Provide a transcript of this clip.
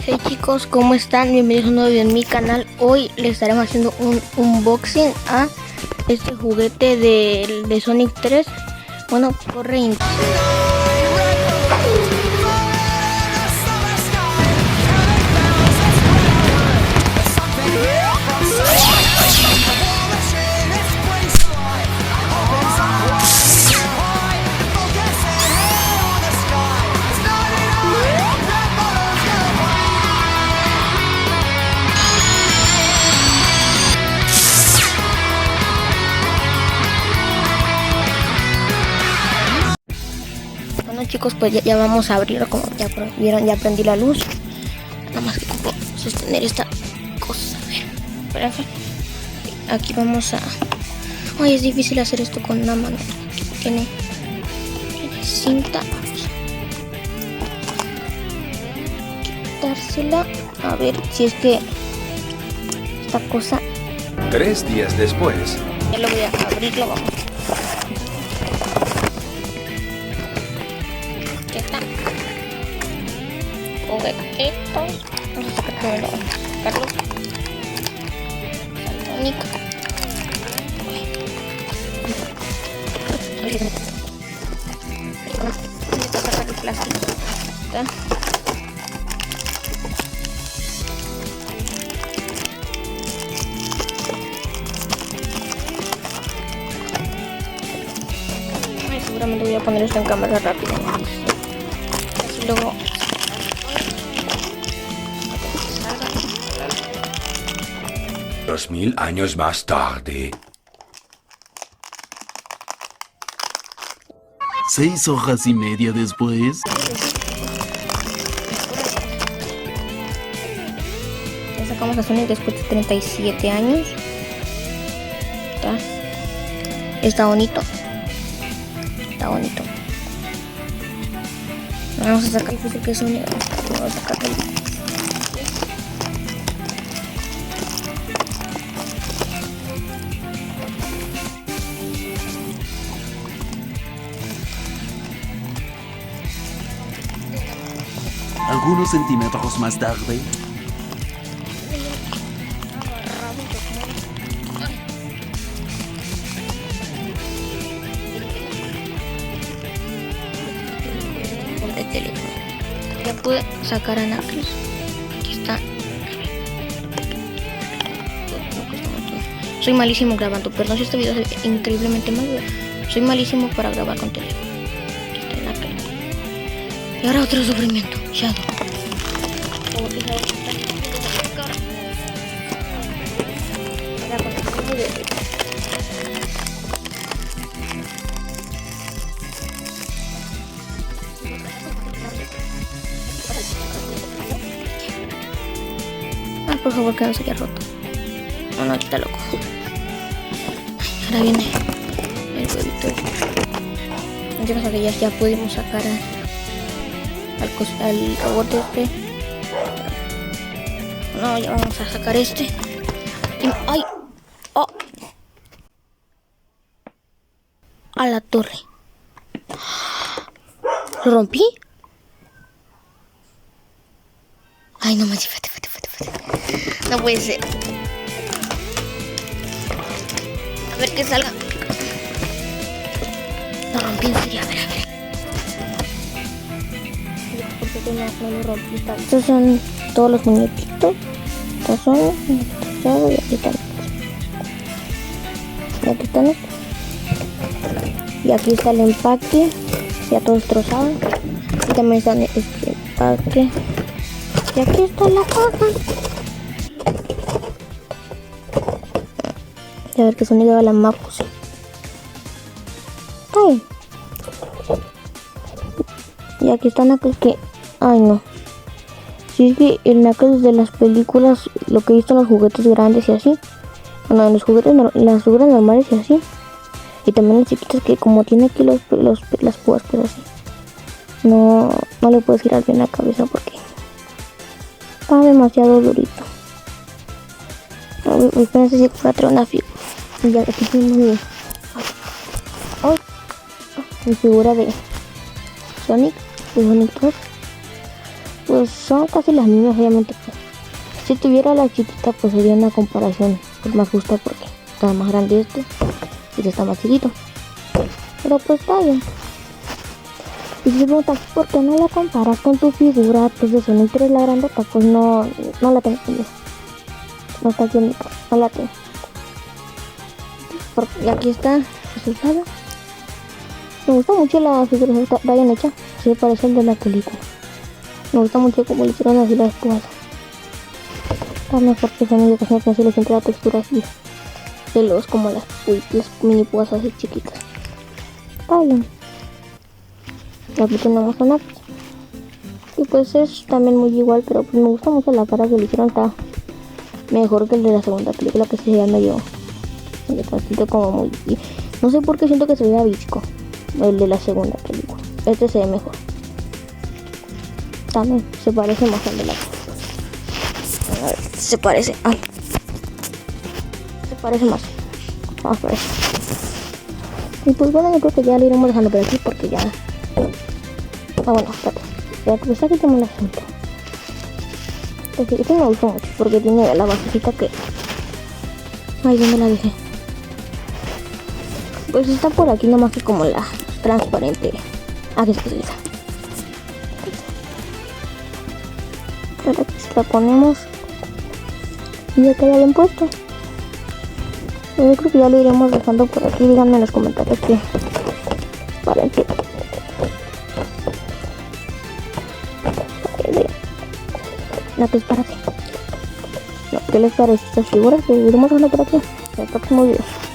Hey chicos, ¿cómo están? Bienvenidos a un nuevo video en mi canal. Hoy les estaremos haciendo un unboxing a este juguete de Sonic 3. Bueno, corre. Bueno chicos, pues ya vamos a abrirlo. Como ya vieron, ya prendí la luz. Nada más que ocupo sostener esta cosa. A ver, espérense. Aquí vamos a... Ay, es difícil hacer esto con una mano. Tiene cinta. Vamos a quitársela. A ver si es que esta cosa... 3 días después. Ya lo voy a abrirlo, vamos. Aquí está. Juguetitos. Vamos a sacar primero. Sacarlos. Sonic. Voy a sacar el plástico. ¿Está? Seguramente voy a poner esto en cámara rápido. Así luego. 2000 años más tarde. 6 horas y media después. Ya sacamos a Sonic después de 37 años. Está bonito. Está bonito. Vamos a sacar el que es Sonic. Vamos a sacar el... Algunos centímetros más tarde. de teléfono. Ya pude sacar a Knuckles. Aquí está. Soy malísimo grabando. Perdón si este video es increíblemente mal. Soy malísimo para grabar con teléfono. Aquí está Knuckles. Y ahora otro sufrimiento. Shadow. Por favor, que no se haya roto. No, está loco. Ahora viene el huevito. Yo creo que ya pudimos sacar al robot este. No, ya vamos a sacar este. ¡Ay! ¡Oh! A la torre. ¿Lo rompí? Ay, no me fíjate. No puede ser. A ver que salga. Lo rompí en serio. A ver. ¿Por qué no lo rompí? Estos son todos los muñequitos. Estos son y aquí están. Y aquí están estos. Y aquí está el empaque. Ya todo destrozado. Y también está este empaque. Y aquí está la caja. A ver qué sonido da la Mapus. Ay. Y aquí está Knuckles que... Ay no. Si es que el Knuckles de las películas, lo que he visto en los juguetes grandes y así. Bueno, en los juguetes, las figuras normales y así. Y también las chiquitas que como tiene aquí las púas pues así. No le puedes girar bien la cabeza porque está demasiado durito. Espérense si puedo traer una figura. Y ya aquí tenemos mi figura de Sonic 2. pues son casi las mismas, obviamente. Pues. Si tuviera la chiquita, pues sería una comparación pues, más justa porque está más grande este y está más chiquito. Pero pues está bien. Y si se preguntan, ¿por qué no la comparas con tu figura? Pues de Sonic 3 la grandota, pues no la tengo. No está aquí, no la tengo. Porque aquí está el resultado. Me gusta mucho la figura, está bien hecha. Se parece al de la película. Me gusta mucho cómo le hicieron así las púas. Está mejor que Sonic, que no se le siente la textura así de los como las mini púas así chiquitas. Está bien. Aquí tenemos una. Y pues es también muy igual, pero pues me gusta mucho la cara que le hicieron. Está mejor que el de la segunda película, que se veía medio como muy... No sé por qué siento que se veía visco el de la segunda película. Este se ve mejor. También se parece más al de la... A ver, se parece. Ay. Se parece más. Vamos por eso. Y pues bueno, yo creo que ya le iremos dejando por aquí porque ya... Ah, bueno, espérate. Ya creo que tenemos el asunto. Este me gustó mucho porque tiene la basecita que... Ay, ¿dónde la dejé? Pues está por aquí, nomás que como la transparente. Aquí está. Ahora que se la ponemos y ya queda bien puesto. Yo creo que ya lo iremos dejando por aquí. Díganme en los comentarios que parece. No, pues para qué. No, ¿qué les parece estas figuras? Que iremos dejando por aquí en el próximo video.